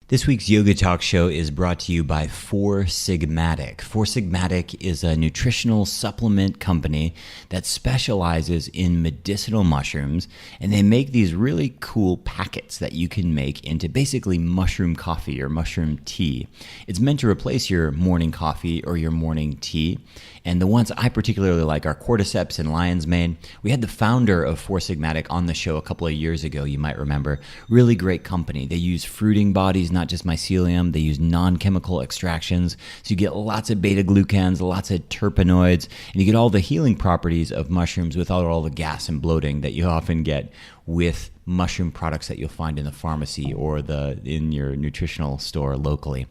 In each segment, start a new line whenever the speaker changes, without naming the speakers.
This week's Yoga Talk show is brought to you by Four Sigmatic. Four Sigmatic is a nutritional supplement company that specializes in medicinal mushrooms, and they make these really cool packets that you can make into basically mushroom coffee or mushroom tea. It's meant to replace your morning coffee or your morning tea, and the ones I particularly like are Cordyceps and Lion's Mane. We had the founder of Four Sigmatic on the show a couple of years ago, you might remember. Really great company. They use fruiting bodies, not just mycelium. They use non-chemical extractions. So you get lots of beta-glucans, lots of terpenoids, and you get all the healing properties of mushrooms without all the gas and bloating that you often get with mushroom products that you'll find in the pharmacy or in your nutritional store locally.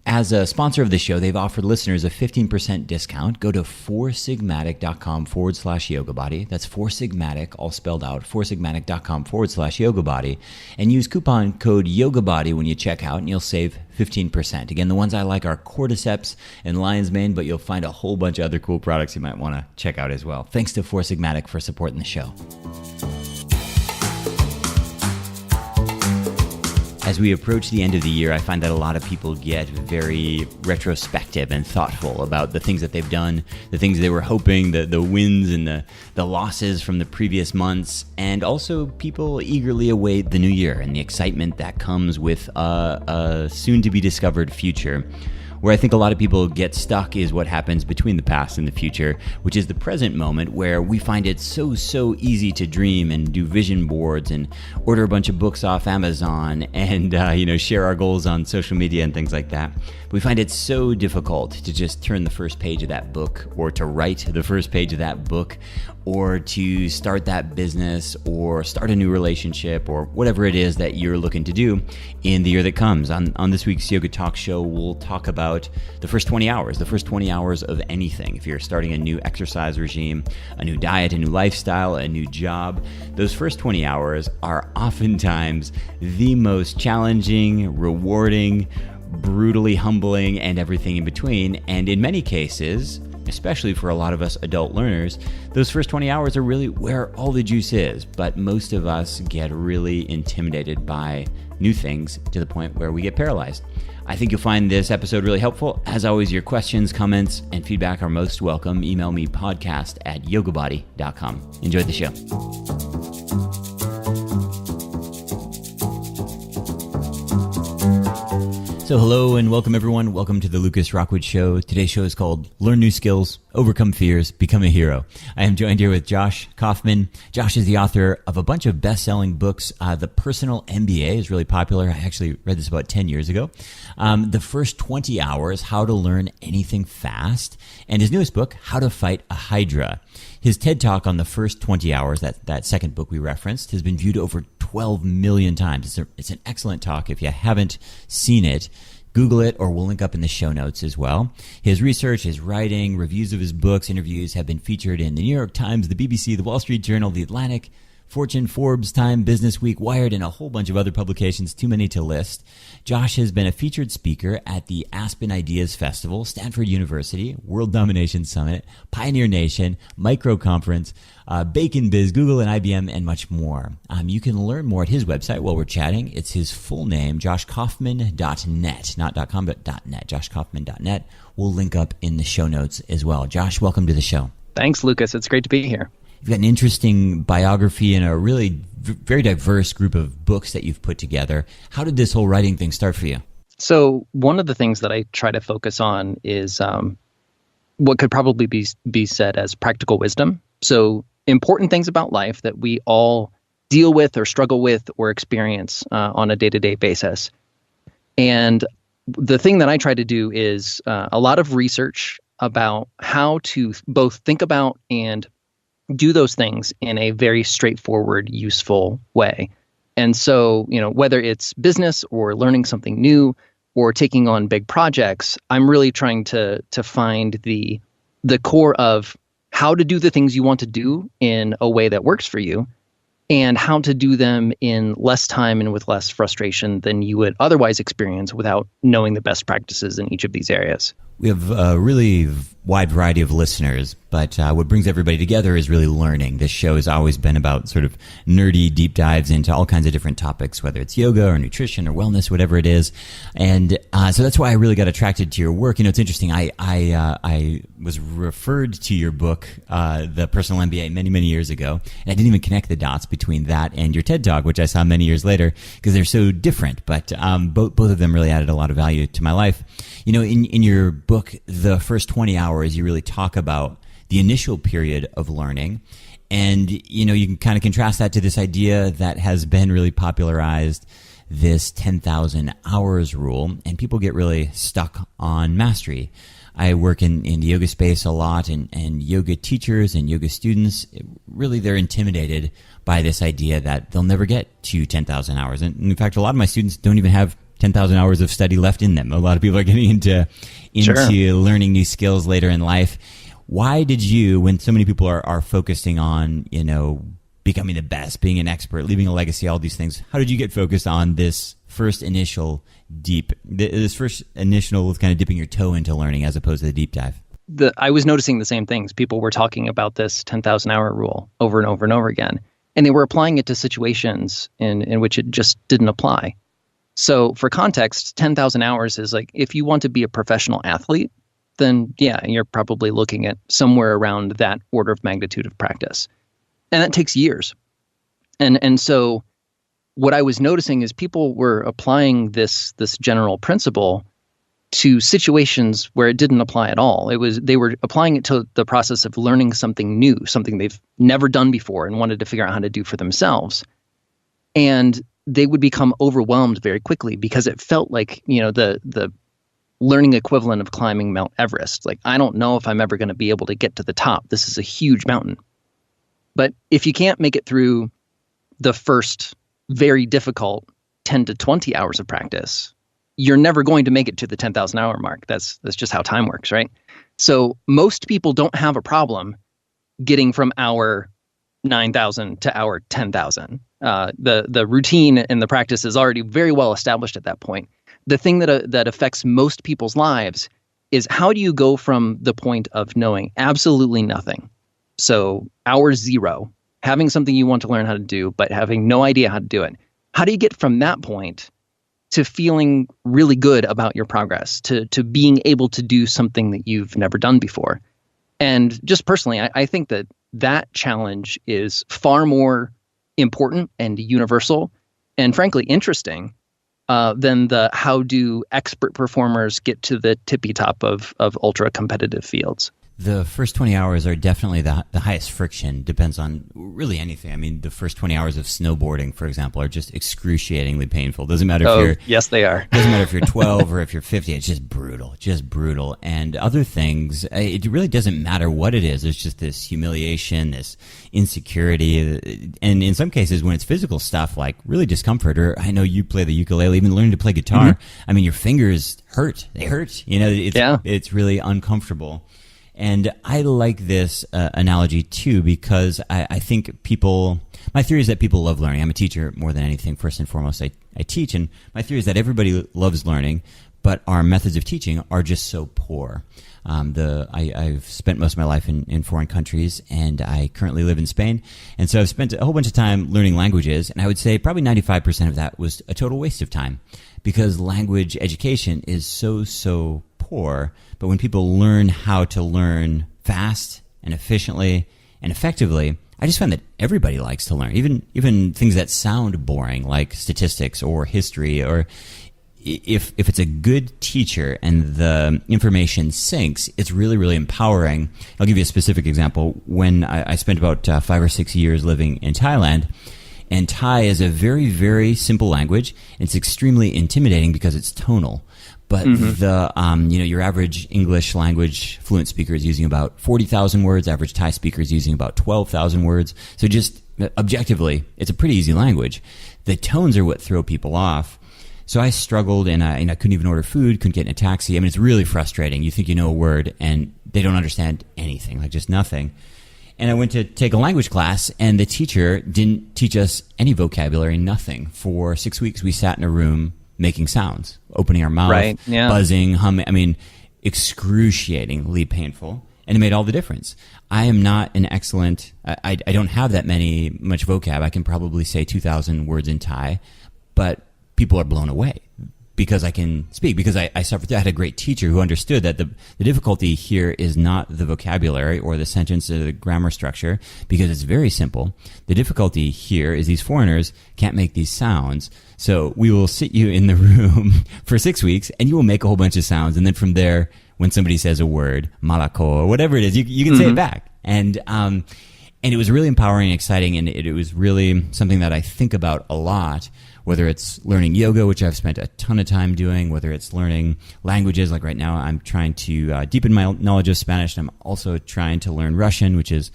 As a sponsor of the show, they've offered listeners a 15% discount. Go to foursigmatic.com/yogabody. That's Foursigmatic, all spelled out, foursigmatic.com/yogabody. And use coupon code YOGABODY when you check out, and you'll save 15%. Again, the ones I like are Cordyceps and Lion's Mane, but you'll find a whole bunch of other cool products you might want to check out as well. Thanks to Four Sigmatic for supporting the show. As we approach the end of the year, I find that a lot of people get very retrospective and thoughtful about the things that they've done, the things they were hoping, the wins and the losses from the previous months, and also people eagerly await the new year and the excitement that comes with a soon-to-be-discovered future. Where I think a lot of people get stuck is what happens between the past and the future, which is the present moment, where we find it so easy to dream and do vision boards and order a bunch of books off Amazon and share our goals on social media and things like that. We find it so difficult to just turn the first page of that book, or to write the first page of that book, or to start that business, or start a new relationship, or whatever it is that you're looking to do in the year that comes. On this week's Yoga Talk show, we'll talk about the first 20 hours of anything. If you're starting a new exercise regime, a new diet, a new lifestyle, a new job, those first 20 hours are oftentimes the most challenging, rewarding, brutally humbling, and everything in between. And in many cases, especially for a lot of us adult learners, those first 20 hours are really where all the juice is. But most of us get really intimidated by new things to the point where we get paralyzed. I think you'll find this episode really helpful. As always, your questions, comments, and feedback are most welcome. Email me podcast@yogabody.com. Enjoy the show. So hello and welcome everyone. Welcome to the Lucas Rockwood Show. Today's show is called Learn New Skills, Overcome Fears, Become a Hero. I am joined here with Josh Kaufman. Josh is the author of a bunch of best-selling books. The Personal MBA is really popular. I actually read this about 10 years ago. The First 20 Hours, How to Learn Anything Fast. And his newest book, How to Fight a Hydra. His TED Talk on the First 20 Hours, that second book we referenced, has been viewed over 12 million times. It's an excellent talk. If you haven't seen it, Google it, or we'll link up in the show notes as well. His research, his writing, reviews of his books, interviews have been featured in the New York Times, the BBC, the Wall Street Journal, the Atlantic, Fortune, Forbes, Time, Business Week, Wired, and a whole bunch of other publications, too many to list. Josh has been a featured speaker at the Aspen Ideas Festival, Stanford University, World Domination Summit, Pioneer Nation, Micro Conference, Bacon Biz, Google and IBM, and much more. You can learn more at his website while we're chatting. It's his full name, joshkaufman.net, not .com, but .net, joshkaufman.net. We'll link up in the show notes as well. Josh, welcome to the show.
Thanks, Lucas. It's great to be here.
You've got an interesting biography and a really very diverse group of books that you've put together. How did this whole writing thing start for you?
So one of the things that I try to focus on is what could probably be said as practical wisdom. So important things about life that we all deal with or struggle with or experience on a day-to-day basis. And the thing that I try to do is a lot of research about how to both think about and do those things in a very straightforward, useful way. And so, whether it's business or learning something new or taking on big projects, I'm really trying to find the core of how to do the things you want to do in a way that works for you, and how to do them in less time and with less frustration than you would otherwise experience without knowing the best practices in each of these areas.
We have a really wide variety of listeners, but what brings everybody together is really learning. This show has always been about sort of nerdy deep dives into all kinds of different topics, whether it's yoga or nutrition or wellness, whatever it is. And so that's why I really got attracted to your work. You know, it's interesting. I was referred to your book, The Personal MBA, many, many years ago, and I didn't even connect the dots between that and your TED Talk, which I saw many years later, because they're so different. But both of them really added a lot of value to my life. You know, in your book, The First 20 Hours, you really talk about the initial period of learning. And, you know, you can kind of contrast that to this idea that has been really popularized, this 10,000 hours rule, and people get really stuck on mastery. I work in the yoga space a lot, and yoga teachers and yoga students, really they're intimidated by this idea that they'll never get to 10,000 hours. And in fact, a lot of my students don't even have 10,000 hours of study left in them. A lot of people are getting into
Sure.
learning new skills later in life. Why did you, when so many people are focusing on, you know, becoming the best, being an expert, leaving a legacy, all these things, how did you get focused on this first initial kind of dipping your toe into learning as opposed to the deep dive?
I was noticing the same things. People were talking about this 10,000 hour rule over and over and over again, and they were applying it to situations in which it just didn't apply. So for context, 10,000 hours is like, if you want to be a professional athlete, then yeah, you're probably looking at somewhere around that order of magnitude of practice. And that takes years. And so what I was noticing is people were applying this general principle to situations where it didn't apply at all. They were applying it to the process of learning something new, something they've never done before and wanted to figure out how to do for themselves. And they would become overwhelmed very quickly because it felt like, you know, the learning equivalent of climbing Mount Everest. Like, I don't know if I'm ever going to be able to get to the top. This is a huge mountain. But if you can't make it through the first very difficult 10 to 20 hours of practice, you're never going to make it to the 10,000 hour mark. That's just how time works, right? So most people don't have a problem getting from hour 9,000 to hour 10,000. The routine and the practice is already very well established at that point. The thing that affects most people's lives is, how do you go from the point of knowing absolutely nothing, so hour zero, having something you want to learn how to do, but having no idea how to do it. How do you get from that point to feeling really good about your progress, to being able to do something that you've never done before? And just personally, I think that challenge is far more important and universal and frankly interesting than the how do expert performers get to the tippy top of ultra competitive fields.
The first 20 hours are definitely the highest friction. Depends on really anything. I mean, the first 20 hours of snowboarding, for example, are just excruciatingly painful. Doesn't matter if you're
yes, they are.
Doesn't matter if you're 12 or if you're 50. It's just brutal. And other things, it really doesn't matter what it is. There's just this humiliation, this insecurity, and in some cases, when it's physical stuff like really discomfort, or I know you play the ukulele, even learning to play guitar. Mm-hmm. I mean, your fingers hurt. They hurt. You know, it's really uncomfortable. And I like this analogy too, because I think my theory is that people love learning. I'm a teacher more than anything. First and foremost, I teach, and my theory is that everybody loves learning, but our methods of teaching are just so poor. I've spent most of my life in foreign countries, and I currently live in Spain. And so I've spent a whole bunch of time learning languages, and I would say probably 95% of that was a total waste of time, because language education is so poor. But when people learn how to learn fast and efficiently and effectively, I just find that everybody likes to learn, even things that sound boring, like statistics or history, or if it's a good teacher and the information sinks, it's really, really empowering. I'll give you a specific example. When I spent about 5 or 6 years living in Thailand, and Thai is a very, very simple language. It's extremely intimidating because it's tonal. But your average English language fluent speaker is using about 40,000 words. Average Thai speaker is using about 12,000 words. So just objectively, it's a pretty easy language. The tones are what throw people off. So I struggled, and I couldn't even order food, couldn't get in a taxi. I mean, it's really frustrating. You think you know a word, and they don't understand anything, like just nothing. And I went to take a language class, and the teacher didn't teach us any vocabulary, nothing. For 6 weeks, we sat in a room making sounds, opening our mouth, buzzing, humming. I mean, excruciatingly painful, and it made all the difference. I am not an excellent, I don't have that much vocab. I can probably say 2,000 words in Thai, but people are blown away because I can speak, because I had a great teacher who understood that the difficulty here is not the vocabulary or the sentence or the grammar structure, because it's very simple. The difficulty here is these foreigners can't make these sounds. So we will sit you in the room for 6 weeks and you will make a whole bunch of sounds. And then from there, when somebody says a word, malako, or whatever it is, you can say it back. And it was really empowering and exciting. And it was really something that I think about a lot, whether it's learning yoga, which I've spent a ton of time doing, whether it's learning languages. Like right now, I'm trying to deepen my knowledge of Spanish. And I'm also trying to learn Russian, which is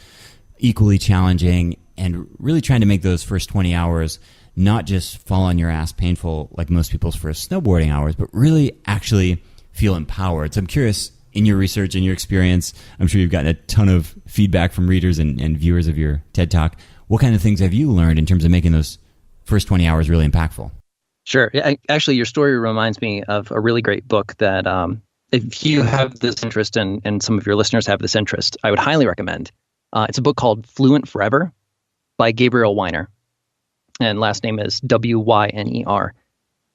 equally challenging, and really trying to make those first 20 hours not just fall on your ass painful like most people's first snowboarding hours, but really actually feel empowered. So I'm curious, in your research and your experience, I'm sure you've gotten a ton of feedback from readers and viewers of your TED Talk. What kind of things have you learned in terms of making those first 20 hours really impactful?
Sure. Actually, your story reminds me of a really great book that if you have this interest and some of your listeners have this interest, I would highly recommend. It's a book called Fluent Forever by Gabriel Weiner. And last name is Wyner.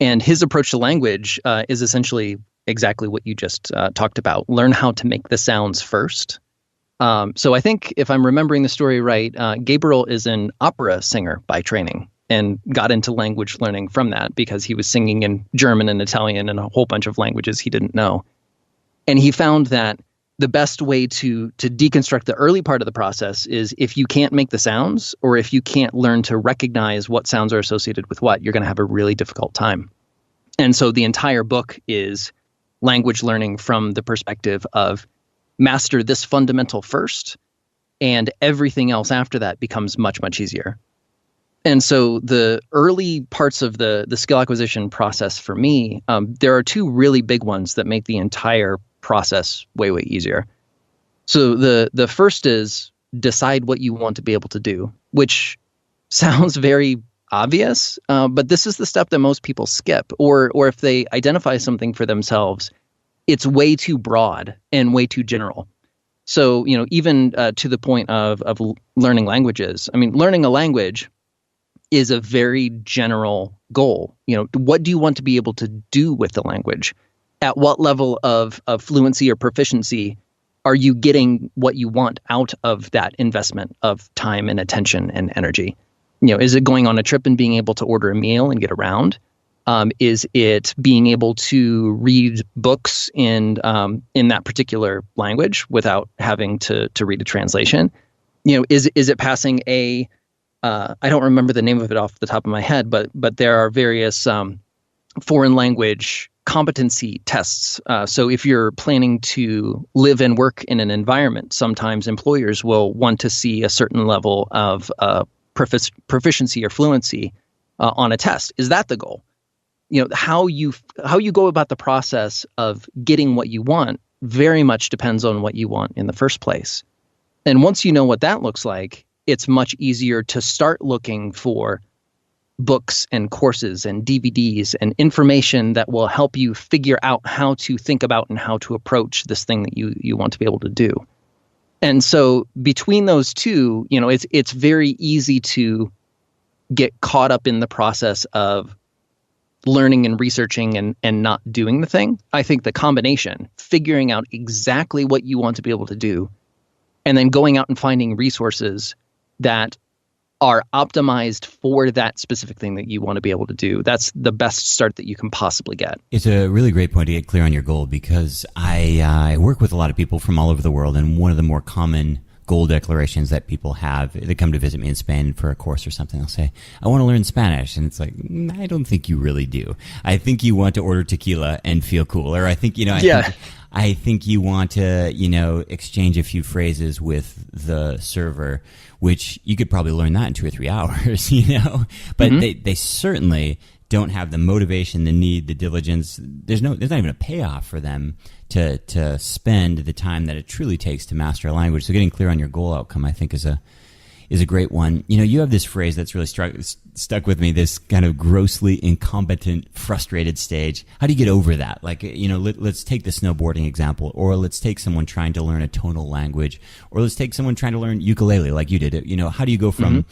And his approach to language is essentially exactly what you just talked about. Learn how to make the sounds first. So I think if I'm remembering the story right, Gabriel is an opera singer by training and got into language learning from that because he was singing in German and Italian and a whole bunch of languages he didn't know. And he found that the best way to deconstruct the early part of the process is if you can't make the sounds, or if you can't learn to recognize what sounds are associated with what, you're going to have a really difficult time. And so the entire book is language learning from the perspective of master this fundamental first, and everything else after that becomes much, much easier. And so the early parts of the skill acquisition process for me, there are two really big ones that make the entire process way, way easier. So the first is decide what you want to be able to do, which sounds very obvious, but this is the step that most people skip, or if they identify something for themselves, it's way too broad and way too general. So, even to the point of learning languages, I mean, learning a language is a very general goal. What do you want to be able to do with the language? At what level of fluency or proficiency are you getting what you want out of that investment of time and attention and energy? Is it going on a trip and being able to order a meal and get around? Is it being able to read books in that particular language without having to read a translation? Is it passing a I don't remember the name of it off the top of my head, but there are various foreign language competency tests. So if you're planning to live and work in an environment, sometimes employers will want to see a certain level of proficiency or fluency on a test. Is that the goal? How you go about the process of getting what you want very much depends on what you want in the first place. And once you know what that looks like, it's much easier to start looking for books and courses and DVDs and information that will help you figure out how to think about and how to approach this thing that you want to be able to do. And so between those two, it's very easy to get caught up in the process of learning and researching and not doing the thing. I think the combination, figuring out exactly what you want to be able to do, and then going out and finding resources that are optimized for that specific thing that you want to be able to do, that's the best start that you can possibly get.
It's a really great point to get clear on your goal, because I work with a lot of people from all over the world, and one of the more common goal declarations that people have, they come to visit me in Spain for a course or something, they'll say, I want to learn Spanish. And it's like, I don't think you really do. I think you want to order tequila and feel cool. Or I think, I think you want to, exchange a few phrases with the server, which you could probably learn that in 2 or 3 hours, but they certainly don't have the motivation, the need, the diligence. There's not even a payoff for them to spend the time that it truly takes to master a language. So getting clear on your goal outcome, I think, is is a great one. You know, you have this phrase that's really stuck with me, this kind of grossly incompetent, frustrated stage. How do you get over that? Like, you know, let's take the snowboarding example, or let's take someone trying to learn a tonal language, or let's take someone trying to learn ukulele like you did it. You know, how do you go from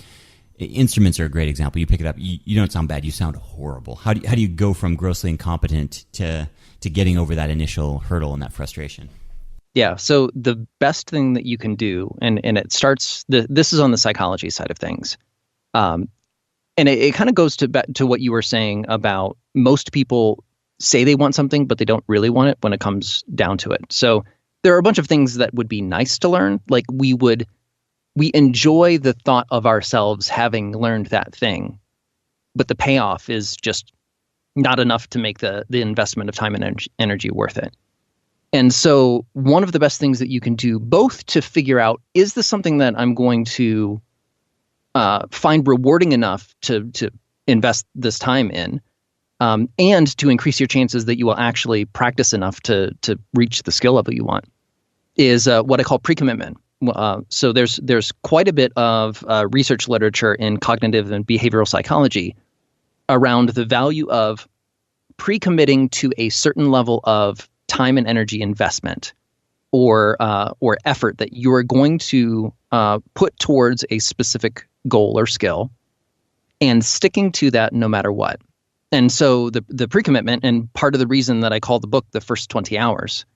instruments are a great example. You pick it up, you don't sound bad, you sound horrible. How do you go from grossly incompetent to getting over that initial hurdle and that frustration?
Yeah. So the best thing that you can do, and it starts, this is on the psychology side of things. And it kind of goes to what you were saying about most people say they want something, but they don't really want it when it comes down to it. So there are a bunch of things that would be nice to learn. Like we enjoy the thought of ourselves having learned that thing, but the payoff is just not enough to make the investment of time and energy worth it. And so one of the best things that you can do, both to figure out, is this something that I'm going to find rewarding enough to invest this time in, and to increase your chances that you will actually practice enough to reach the skill level you want, is what I call pre-commitment. So there's quite a bit of research literature in cognitive and behavioral psychology around the value of pre-committing to a certain level of time and energy investment or effort that you are going to put towards a specific goal or skill, and sticking to that no matter what. And so the pre-commitment, and part of the reason that I call the book The First 20 Hours,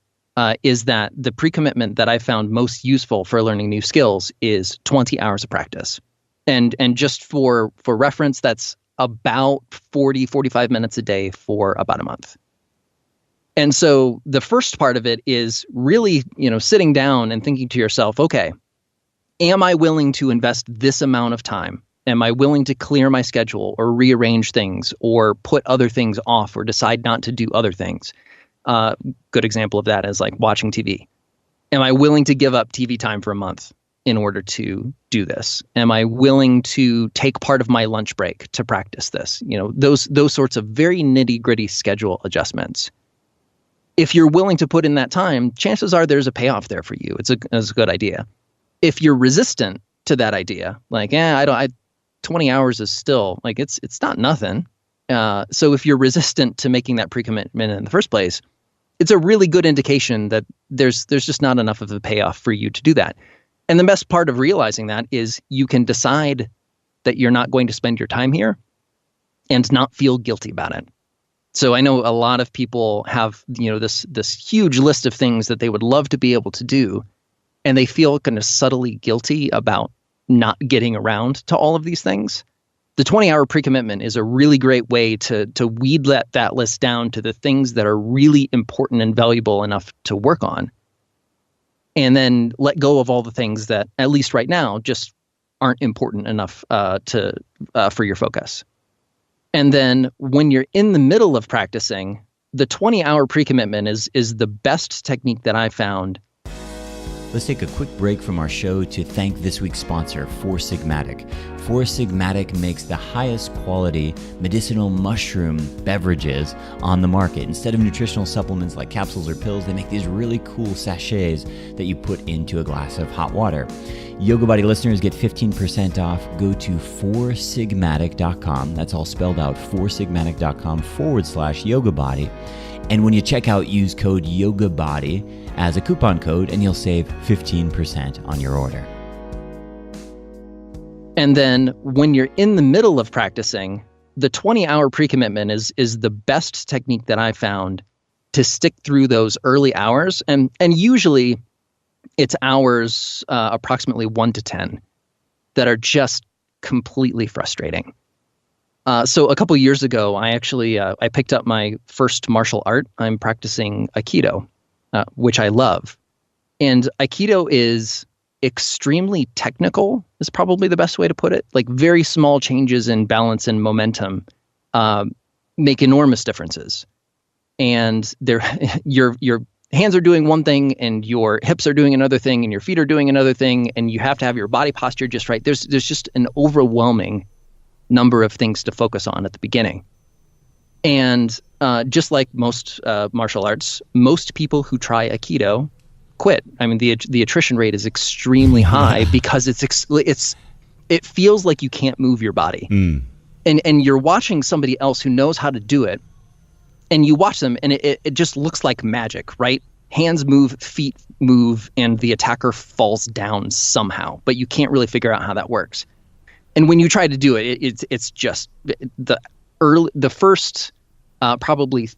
is that the pre-commitment that I found most useful for learning new skills is 20 hours of practice. And just for reference, that's about 45 minutes a day for about a month. And so the first part of it is really, sitting down and thinking to yourself, okay, am I willing to invest this amount of time? Am I willing to clear my schedule or rearrange things or put other things off or decide not to do other things? Good example of that is like watching TV. Am I willing to give up TV time for a month in order to do this? Am I willing to take part of my lunch break to practice this? Those sorts of very nitty-gritty schedule adjustments. If you're willing to put in that time, chances are there's a payoff there for you. It's a good idea. If you're resistant to that idea, like, 20 hours is still like, it's not nothing. So if you're resistant to making that pre-commitment in the first place, it's a really good indication that there's just not enough of a payoff for you to do that. And the best part of realizing that is you can decide that you're not going to spend your time here and not feel guilty about it. So I know a lot of people have, this huge list of things that they would love to be able to do, and they feel kind of subtly guilty about not getting around to all of these things. The 20-hour pre-commitment is a really great way to weed that list down to the things that are really important and valuable enough to work on, and then let go of all the things that, at least right now, just aren't important enough for your focus. And then when you're in the middle of practicing, the 20-hour pre-commitment is the best technique that I found.
Let's take a quick break from our show to thank this week's sponsor, Four Sigmatic. Four Sigmatic makes the highest quality medicinal mushroom beverages on the market. Instead of nutritional supplements like capsules or pills, they make these really cool sachets that you put into a glass of hot water. Yoga Body listeners get 15% off. Go to foursigmatic.com. That's all spelled out, foursigmatic.com/Yoga Body. And when you check out, use code YOGABODY as a coupon code, and you'll save 15% on your order.
And then when you're in the middle of practicing, the 20-hour pre-commitment is the best technique that I found to stick through those early hours. And usually it's hours approximately 1 to 10 that are just completely frustrating. So a couple years ago, I actually I picked up my first martial art. I'm practicing Aikido, which I love. And Aikido is extremely technical, is probably the best way to put it. Like very small changes in balance and momentum make enormous differences. And your hands are doing one thing, and your hips are doing another thing, and your feet are doing another thing, and you have to have your body posture just right. There's just an overwhelming number of things to focus on at the beginning. And just like most martial arts, most people who try Aikido quit. I mean, the attrition rate is extremely high because it's it feels like you can't move your body. And you're watching somebody else who knows how to do it, and you watch them, and it just looks like magic, right? Hands move, feet move, and the attacker falls down somehow, but you can't really figure out how that works. And when you try to do it, it's just the first probably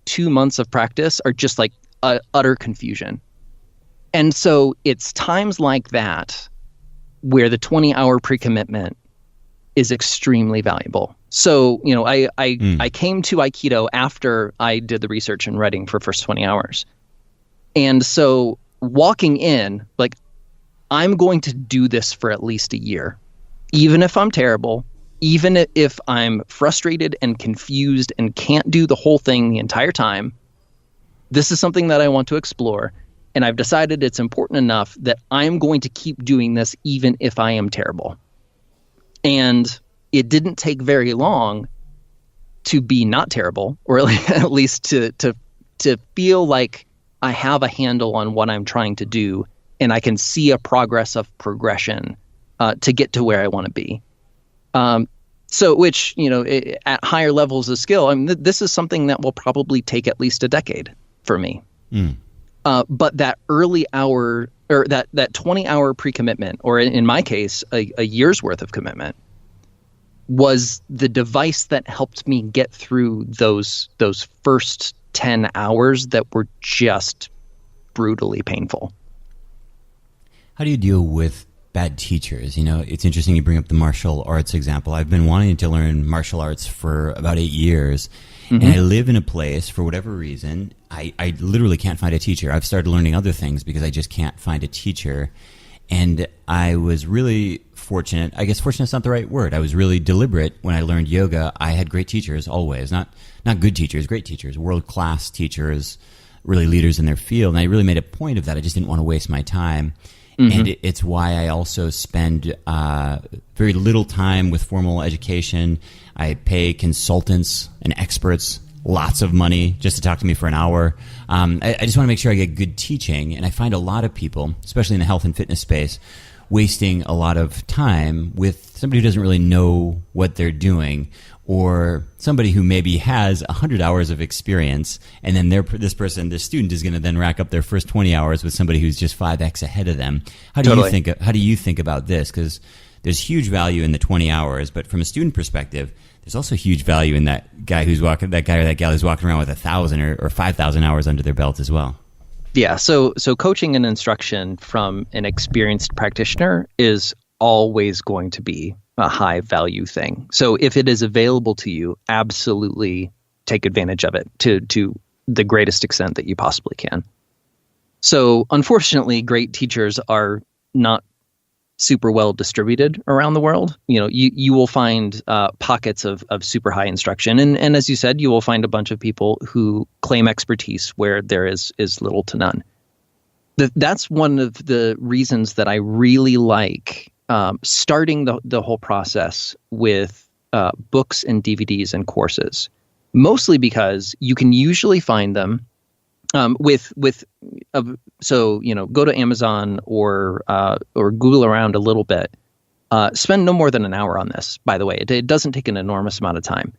2 months of practice are just like utter confusion. And so it's times like that where the 20-hour pre-commitment is extremely valuable. So, I came to Aikido after I did the research and writing for First 20 Hours. And so walking in, like, I'm going to do this for at least a year, even if I'm terrible, even if I'm frustrated and confused and can't do the whole thing the entire time. This is something that I want to explore. And I've decided it's important enough that I'm going to keep doing this even if I am terrible. And it didn't take very long to be not terrible, or at least to feel like I have a handle on what I'm trying to do, and I can see a progression to get to where I want to be. So, which, at higher levels of skill, I mean, this is something that will probably take at least a decade for me. But that early hour, or that 20-hour pre-commitment, or in my case, a year's worth of commitment, was the device that helped me get through those first 10 hours that were just brutally painful.
How do you deal with bad teachers? It's interesting you bring up the martial arts example. I've been wanting to learn martial arts for about 8 years, and I live in a place, for whatever reason, I literally can't find a teacher. I've started learning other things because I just can't find a teacher. And I was really fortunate. I guess fortunate's not the right word. I was really deliberate when I learned yoga. I had great teachers always, not good teachers, great teachers, world-class teachers, really leaders in their field. And I really made a point of that. I just didn't want to waste my time. And it's why I also spend very little time with formal education. I pay consultants and experts lots of money just to talk to me for an hour. I just want to make sure I get good teaching. And I find a lot of people, especially in the health and fitness space, wasting a lot of time with somebody who doesn't really know what they're doing, or somebody who maybe has 100 hours of experience, and then this student is going to then rack up their first 20 hours with somebody who's just 5x ahead of them. How do you think about this? Because there's huge value in the 20 hours, but from a student perspective, there's also huge value in that guy or that gal who's walking around with 1,000 or 5,000 hours under their belt as well.
Yeah, so coaching and instruction from an experienced practitioner is always going to be a high value thing. So if it is available to you, absolutely take advantage of it to the greatest extent that you possibly can. So unfortunately, great teachers are not super well distributed around the world. You will find pockets of super high instruction. And as you said, you will find a bunch of people who claim expertise where there is little to none. That's one of the reasons that I really like starting the whole process with books and DVDs and courses, mostly because you can usually find them go to Amazon or Google around a little bit. Spend no more than an hour on this, by the way. It doesn't take an enormous amount of time.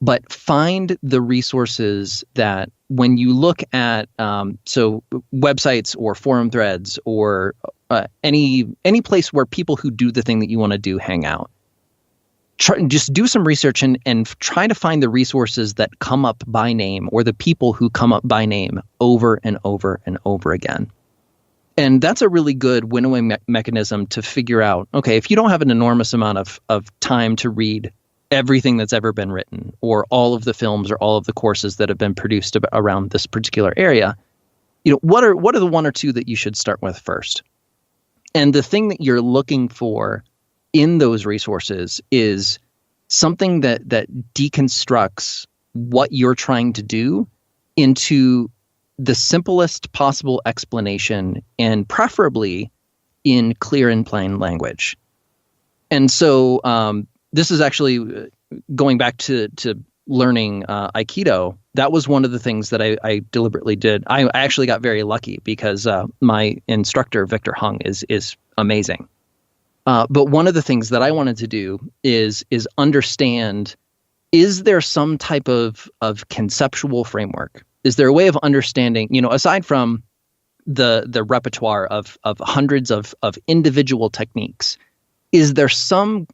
But find the resources that when you look at websites or forum threads or any place where people who do the thing that you want to do hang out. Just do some research and try to find the resources that come up by name, or the people who come up by name over and over and over again. And that's a really good winnowing mechanism to figure out, okay, if you don't have an enormous amount of time to read everything that's ever been written, or all of the films or all of the courses that have been produced around this particular area, what are the one or two that you should start with first? And the thing that you're looking for in those resources is something that deconstructs what you're trying to do into the simplest possible explanation, and preferably in clear and plain language. And so this is actually going back to learning Aikido. That was one of the things that I deliberately did. I actually got very lucky because my instructor, Victor Hung, is amazing. But one of the things that I wanted to do is understand, is there some type of conceptual framework? Is there a way of understanding, aside from the repertoire of hundreds of individual techniques, is there some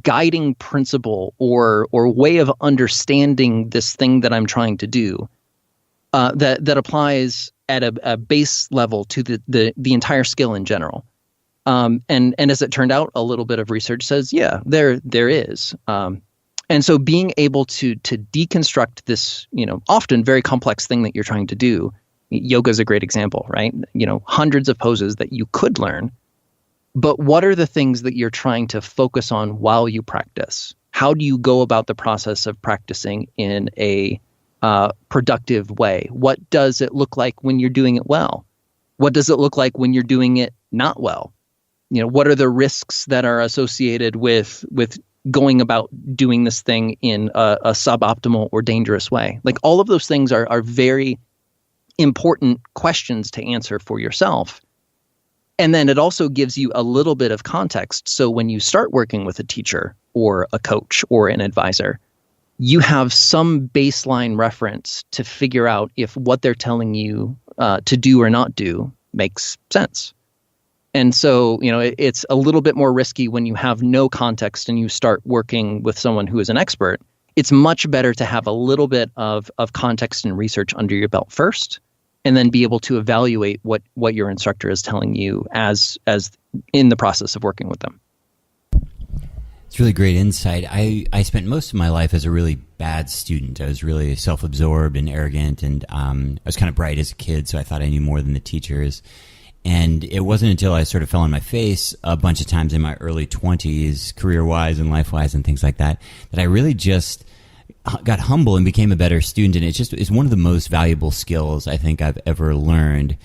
guiding principle or way of understanding this thing that I'm trying to do that applies at a base level to the entire skill in general? And as it turned out, a little bit of research says, yeah, there is. And so being able to deconstruct this, often very complex thing that you're trying to do, yoga is a great example, right? Hundreds of poses that you could learn, but what are the things that you're trying to focus on while you practice? How do you go about the process of practicing in a productive way? What does it look like when you're doing it well? What does it look like when you're doing it not well? What are the risks that are associated with going about doing this thing in a suboptimal or dangerous way? Like, all of those things are very important questions to answer for yourself. And then it also gives you a little bit of context. So when you start working with a teacher or a coach or an advisor, you have some baseline reference to figure out if what they're telling you to do or not do makes sense. And so, it's a little bit more risky when you have no context and you start working with someone who is an expert. It's much better to have a little bit of context and research under your belt first, and then be able to evaluate what your instructor is telling you as in the process of working with them.
It's really great insight. I spent most of my life as a really bad student. I was really self-absorbed and arrogant, and I was kind of bright as a kid, so I thought I knew more than the teachers. And it wasn't until I sort of fell on my face a bunch of times in my early 20s, career-wise and life-wise and things like that, that I really just got humble and became a better student. And it's one of the most valuable skills I think I've ever learned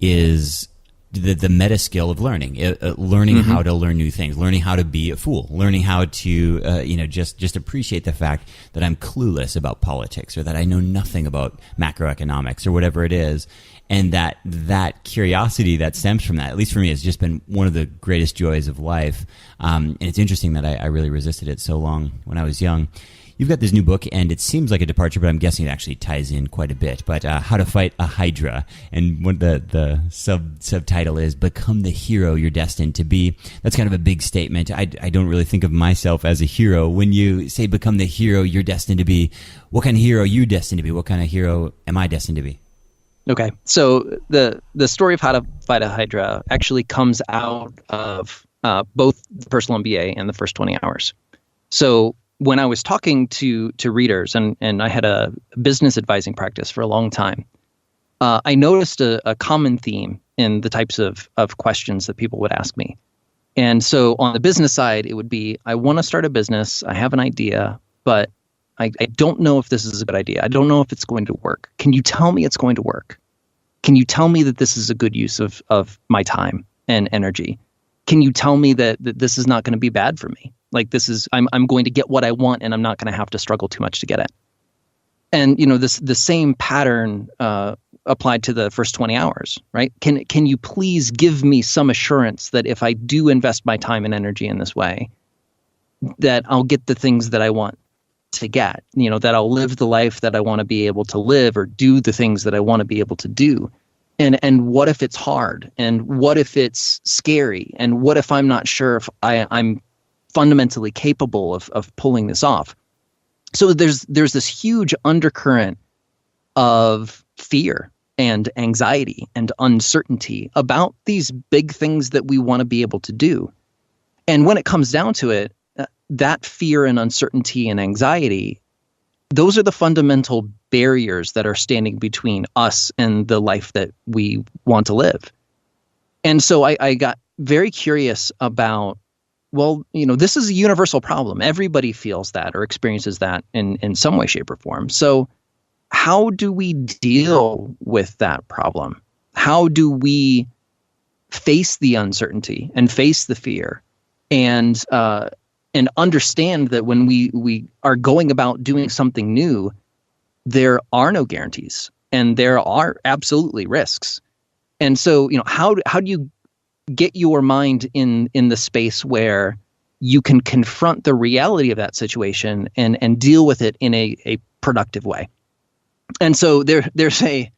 is the meta skill of learning, learning how to learn new things, learning how to be a fool, learning how to, just appreciate the fact that I'm clueless about politics or that I know nothing about macroeconomics or whatever it is. And that curiosity that stems from that, at least for me, has just been one of the greatest joys of life. And it's interesting that I really resisted it so long when I was young. You've got this new book, and it seems like a departure, but I'm guessing it actually ties in quite a bit. But How to Fight a Hydra, and what the subtitle is, Become the Hero You're Destined to Be. That's kind of a big statement. I don't really think of myself as a hero. When you say become the hero you're destined to be, what kind of hero are you destined to be? What kind of hero am I destined to be?
Okay, so the story of How to Fight a Hydra actually comes out of both the Personal MBA and the First 20 Hours. So when I was talking to readers, and I had a business advising practice for a long time, I noticed a common theme in the types of questions that people would ask me. And so on the business side, it would be, I want to start a business, I have an idea, but I don't know if this is a good idea. I don't know if it's going to work. Can you tell me it's going to work? Can you tell me that this is a good use of my time and energy? Can you tell me that this is not going to be bad for me? Like, I'm going to get what I want, and I'm not going to have to struggle too much to get it. And the same pattern applied to the First 20 Hours, right? Can you please give me some assurance that if I do invest my time and energy in this way, that I'll get the things that I want to get, that I'll live the life that I want to be able to live, or do the things that I want to be able to do. And what if it's hard? And what if it's scary? And what if I'm not sure if I'm fundamentally capable of pulling this off? So there's this huge undercurrent of fear and anxiety and uncertainty about these big things that we want to be able to do. And when it comes down to it, that fear and uncertainty and anxiety, those are the fundamental barriers that are standing between us and the life that we want to live. And so I got very curious about, well, this is a universal problem. Everybody feels that or experiences that in some way, shape, or form. So how do we deal with that problem? How do we face the uncertainty and face the fear and understand that when we are going about doing something new, there are no guarantees and there are absolutely risks. And so, how do you get your mind in the space where you can confront the reality of that situation and deal with it in a productive way. And so there's a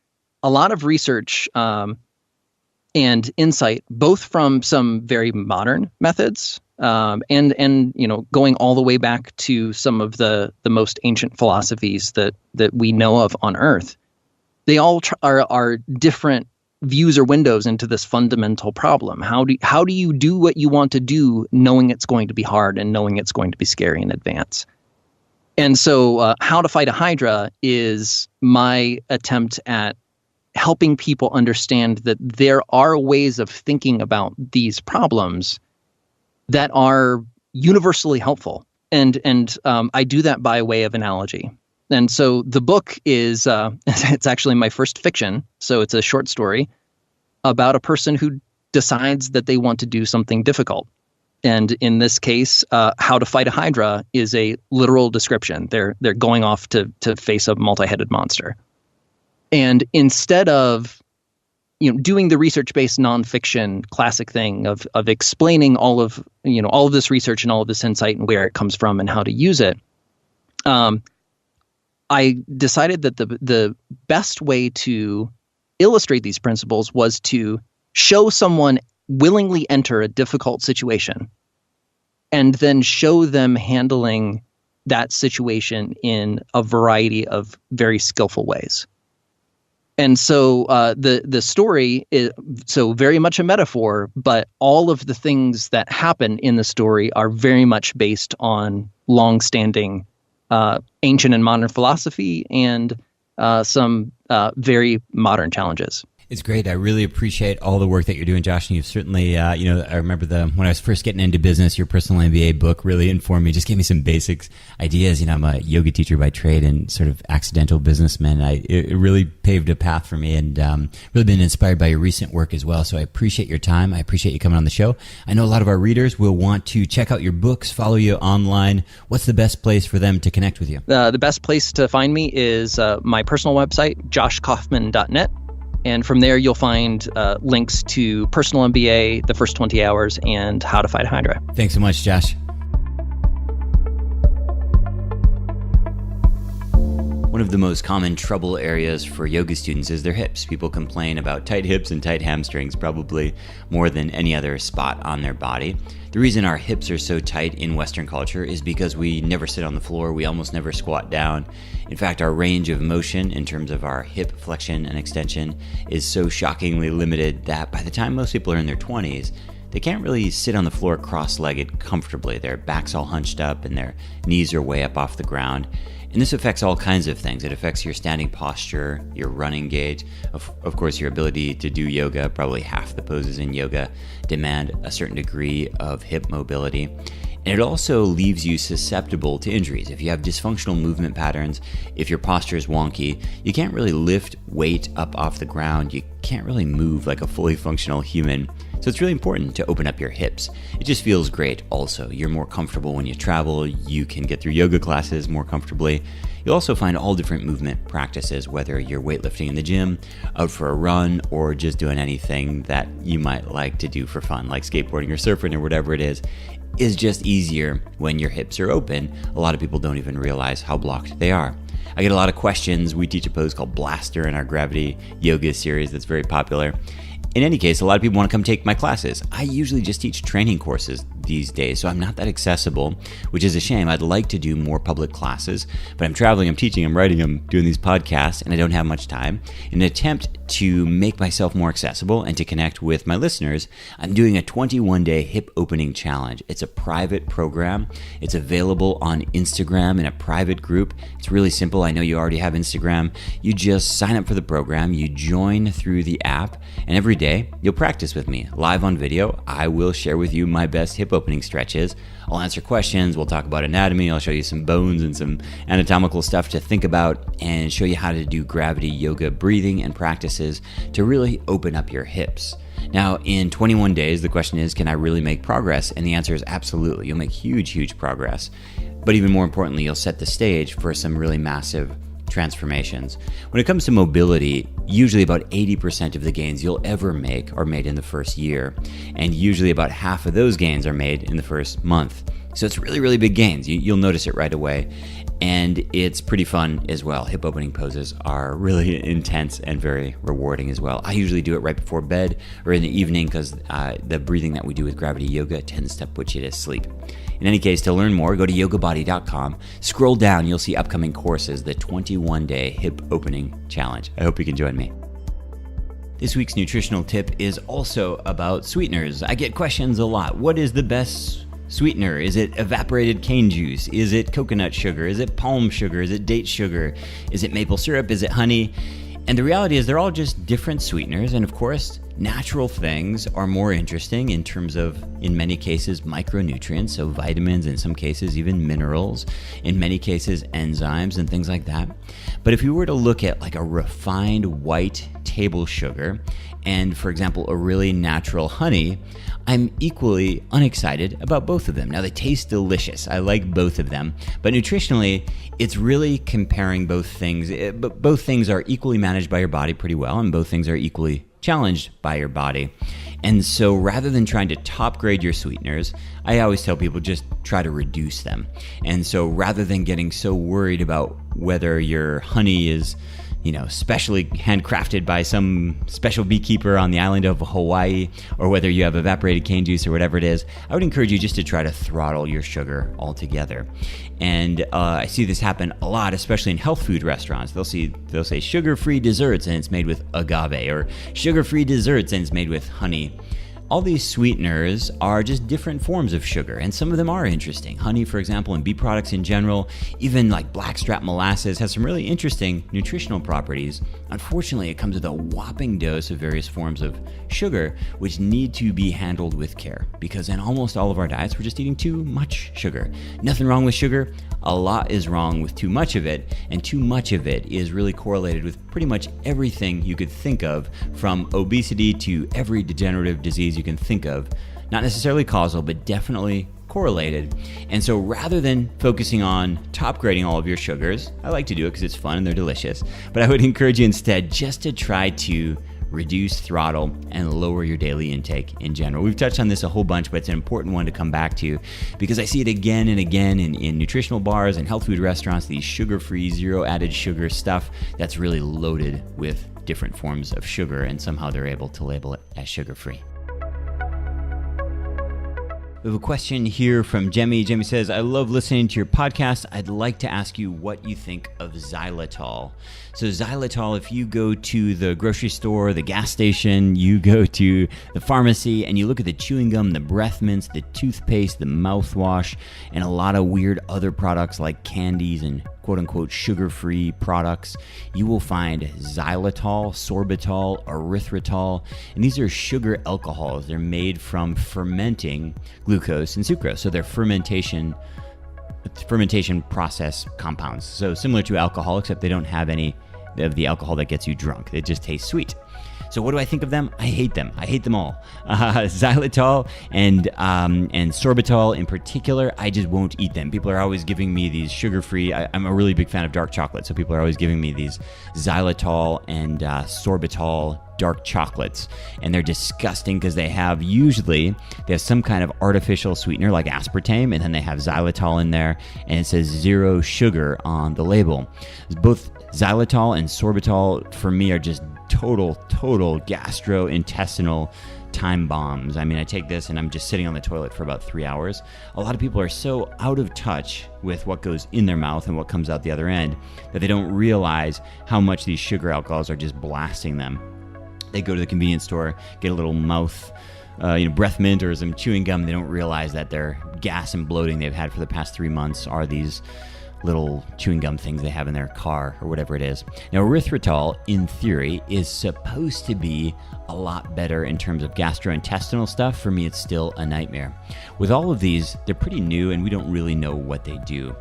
lot of research and insight, both from some very modern methods and going all the way back to some of the most ancient philosophies that we know of on Earth. They all are different views or windows into this fundamental problem. How do you do what you want to do, knowing it's going to be hard and knowing it's going to be scary in advance? And so How to Fight a Hydra is my attempt at helping people understand that there are ways of thinking about these problems that are universally helpful. And I do that by way of analogy. And so the book is, it's actually my first fiction. So it's a short story about a person who decides that they want to do something difficult. And in this case, How to Fight a Hydra is a literal description. They're going off to face a multi-headed monster. And instead of doing the research-based nonfiction classic thing of explaining all of this research and all of this insight and where it comes from and how to use it, I decided that the best way to illustrate these principles was to show someone willingly enter a difficult situation and then show them handling that situation in a variety of very skillful ways. And so the story is so very much a metaphor, but all of the things that happen in the story are very much based on longstanding ancient and modern philosophy and some very modern challenges.
It's great. I really appreciate all the work that you're doing, Josh. And you've certainly, I remember when I was first getting into business, your Personal MBA book really informed me, just gave me some basics ideas. I'm a yoga teacher by trade and sort of accidental businessman. It really paved a path for me and really been inspired by your recent work as well. So I appreciate your time. I appreciate you coming on the show. I know a lot of our readers will want to check out your books, follow you online. What's the best place for them to connect with you?
The best place to find me is my personal website, joshkaufman.net. And from there, you'll find links to Personal MBA, The First 20 Hours, and How to Fight a Hydra.
Thanks so much, Josh. One of the most common trouble areas for yoga students is their hips. People complain about tight hips and tight hamstrings probably more than any other spot on their body. The reason our hips are so tight in Western culture is because we never sit on the floor. We almost never squat down. In fact, our range of motion in terms of our hip flexion and extension is so shockingly limited that by the time most people are in their 20s, they can't really sit on the floor cross-legged comfortably. Their back's all hunched up and their knees are way up off the ground. And this affects all kinds of things. It affects your standing posture, your running gait, of course, your ability to do yoga. Probably half the poses in yoga demand a certain degree of hip mobility. And it also leaves you susceptible to injuries. If you have dysfunctional movement patterns, if your posture is wonky, you can't really lift weight up off the ground. You can't really move like a fully functional human. So it's really important to open up your hips. It just feels great also. You're more comfortable when you travel. You can get through yoga classes more comfortably. You'll also find all different movement practices, whether you're weightlifting in the gym, out for a run, or just doing anything that you might like to do for fun, like skateboarding or surfing or whatever it is just easier when your hips are open. A lot of people don't even realize how blocked they are. I get a lot of questions. We teach a pose called Blaster in our Gravity Yoga series that's very popular. In any case, a lot of people want to come take my classes. I usually just teach training courses these days, so I'm not that accessible, which is a shame. I'd like to do more public classes, but I'm traveling, I'm teaching, I'm writing, I'm doing these podcasts, and I don't have much time. In an attempt to make myself more accessible and to connect with my listeners, I'm doing a 21-day hip opening challenge. It's a private program. It's available on Instagram in a private group. It's really simple. I know you already have Instagram. You just sign up for the program, you join through the app, and every day you'll practice with me live on video. I will share with you my best hip opening stretches. I'll answer questions. We'll talk about anatomy. I'll show you some bones and some anatomical stuff to think about and show you how to do gravity yoga breathing and practices to really open up your hips. Now, in 21 days, the question is, can I really make progress? And the answer is absolutely. You'll make huge, huge progress. But even more importantly, you'll set the stage for some really massive transformations. When it comes to mobility, usually about 80% of the gains you'll ever make are made in the first year, and usually about half of those gains are made in the first month. So it's really, really big gains. You'll notice it right away. And it's pretty fun as well. Hip opening poses are really intense and very rewarding as well. I usually do it right before bed or in the evening because the breathing that we do with gravity yoga tends to put you to sleep. In any case, to learn more, go to yogabody.com. Scroll down, you'll see upcoming courses, the 21-day hip opening challenge. I hope you can join me. This week's nutritional tip is also about sweeteners. I get questions a lot. What is the best sweetener? Is it evaporated cane juice? Is it coconut sugar? Is it palm sugar? Is it date sugar? Is it maple syrup? Is it honey? And the reality is they're all just different sweeteners. And of course, natural things are more interesting in terms of, in many cases, micronutrients, so vitamins, in some cases even minerals, in many cases enzymes and things like that. But if you were to look at like a refined white table sugar and, for example, a really natural honey, I'm equally unexcited about both of them. Now, they taste delicious. I like both of them. But nutritionally, it's really comparing both things. But both things are equally managed by your body pretty well, and both things are equally challenged by your body. And so rather than trying to top grade your sweeteners, I always tell people just try to reduce them. And so rather than getting so worried about whether your honey is, specially handcrafted by some special beekeeper on the island of Hawaii, or whether you have evaporated cane juice or whatever it is, I would encourage you just to try to throttle your sugar altogether. And I see this happen a lot, especially in health food restaurants. They'll say sugar-free desserts and it's made with agave, or sugar-free desserts and it's made with honey. All these sweeteners are just different forms of sugar, and some of them are interesting. Honey, for example, and bee products in general, even like blackstrap molasses, has some really interesting nutritional properties. Unfortunately, it comes with a whopping dose of various forms of sugar, which need to be handled with care, because in almost all of our diets, we're just eating too much sugar. Nothing wrong with sugar. A lot is wrong with too much of it, and too much of it is really correlated with pretty much everything you could think of, from obesity to every degenerative disease you can think of. Not necessarily causal, but definitely correlated. And so rather than focusing on top grading all of your sugars, I like to do it because it's fun and they're delicious, but I would encourage you instead just to try to reduce, throttle, and lower your daily intake in general. We've touched on this a whole bunch, but it's an important one to come back to because I see it again and again in nutritional bars and health food restaurants, these sugar-free, zero added sugar stuff that's really loaded with different forms of sugar, and somehow they're able to label it as sugar-free. We have a question here from Jemmy. Jemmy says, I love listening to your podcast. I'd like to ask you what you think of xylitol. So xylitol, if you go to the grocery store, the gas station, you go to the pharmacy, and you look at the chewing gum, the breath mints, the toothpaste, the mouthwash, and a lot of weird other products like candies and quote-unquote sugar-free products, you will find xylitol, sorbitol, erythritol, and these are sugar alcohols. They're made from fermenting glucose and sucrose, so they're fermentation process compounds. So similar to alcohol, except they don't have any of the alcohol that gets you drunk. It just tastes sweet. So what do I think of them? I hate them. I hate them all. Xylitol and sorbitol in particular, I just won't eat them. People are always giving me these sugar-free. I'm a really big fan of dark chocolate, so people are always giving me these xylitol and sorbitol dark chocolates, and they're disgusting because they have some kind of artificial sweetener like aspartame, and then they have xylitol in there, and it says 0 sugar on the label. Both xylitol and sorbitol for me are just total gastrointestinal time bombs. I mean, I take this and I'm just sitting on the toilet for about 3 hours. A lot of people are so out of touch with what goes in their mouth and what comes out the other end that they don't realize how much these sugar alcohols are just blasting them. They go to the convenience store, get a little breath mint or some chewing gum. They don't realize that their gas and bloating they've had for the past 3 months are these little chewing gum things they have in their car or whatever it is. Now, erythritol, in theory, is supposed to be a lot better in terms of gastrointestinal stuff. For me, it's still a nightmare. With all of these, they're pretty new and we don't really know what they do.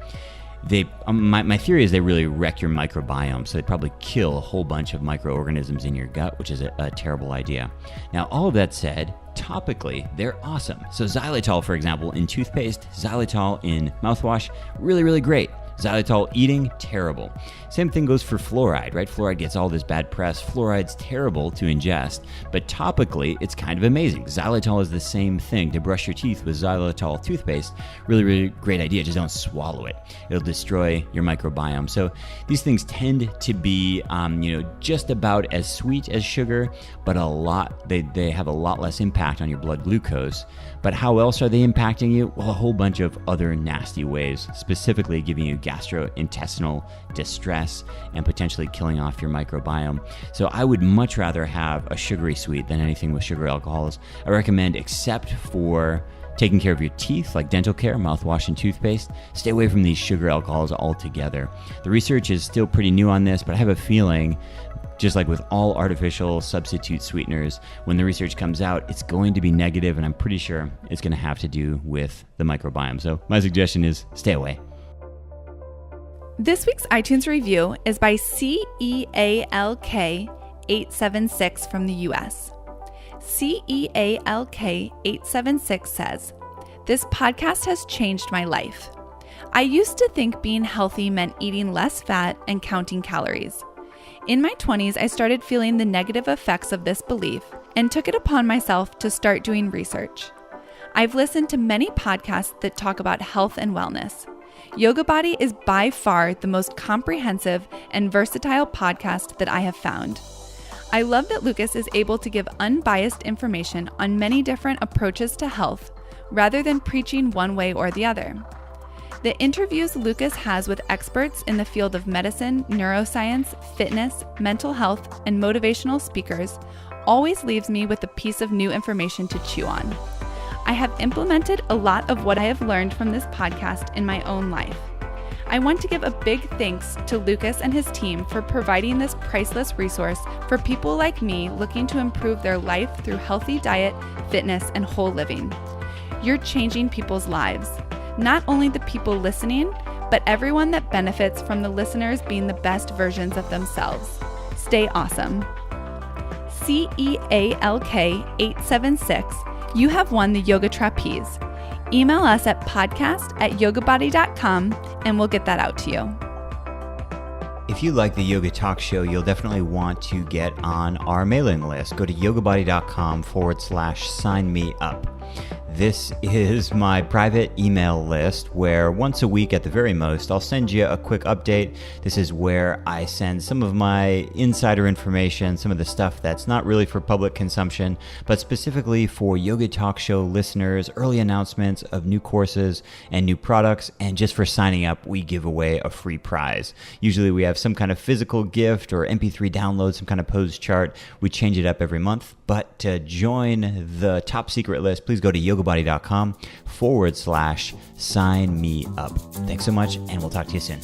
My theory is they really wreck your microbiome, so they probably kill a whole bunch of microorganisms in your gut, which is a terrible idea. Now, all of that said, topically, they're awesome. So xylitol, for example, in toothpaste, xylitol in mouthwash, really, really great. Xylitol eating, terrible. Same thing goes for fluoride, right? Fluoride gets all this bad press. Fluoride's terrible to ingest, but topically, it's kind of amazing. Xylitol is the same thing. To brush your teeth with xylitol toothpaste, really, really great idea. Just don't swallow it. It'll destroy your microbiome. So these things tend to be, just about as sweet as sugar, but they have a lot less impact on your blood glucose. But how else are they impacting you? Well, a whole bunch of other nasty ways, specifically giving you gastrointestinal distress and potentially killing off your microbiome. So I would much rather have a sugary sweet than anything with sugar alcohols. I recommend, except for taking care of your teeth, like dental care, mouthwash, and toothpaste, stay away from these sugar alcohols altogether. The research is still pretty new on this, but I have a feeling, just like with all artificial substitute sweeteners, when the research comes out, it's going to be negative, and I'm pretty sure it's going to have to do with the microbiome. So my suggestion is stay away.
This week's iTunes review is by CEALK876 from the US. CEALK876 says, "This podcast has changed my life. I used to think being healthy meant eating less fat and counting calories. In my 20s, I started feeling the negative effects of this belief and took it upon myself to start doing research. I've listened to many podcasts that talk about health and wellness. Yoga Body is by far the most comprehensive and versatile podcast that I have found. I love that Lucas is able to give unbiased information on many different approaches to health rather than preaching one way or the other. The interviews Lucas has with experts in the field of medicine, neuroscience, fitness, mental health, and motivational speakers always leaves me with a piece of new information to chew on. I have implemented a lot of what I have learned from this podcast in my own life. I want to give a big thanks to Lucas and his team for providing this priceless resource for people like me looking to improve their life through healthy diet, fitness, and whole living. You're changing people's lives. Not only the people listening, but everyone that benefits from the listeners being the best versions of themselves. Stay awesome." CEALK876, you have won the Yoga Trapeze. Email us at podcast@yogabody.com and we'll get that out to you.
If you like the Yoga Talk Show, you'll definitely want to get on our mailing list. Go to yogabody.com/sign me up. This is my private email list where once a week at the very most, I'll send you a quick update. This is where I send some of my insider information, some of the stuff that's not really for public consumption, but specifically for Yoga Talk Show listeners, early announcements of new courses and new products. And just for signing up, we give away a free prize. Usually we have some kind of physical gift or MP3 download, some kind of pose chart. We change it up every month. But to join the top secret list, please go to yogabody.com/sign me up. Thanks so much, and we'll talk to you soon.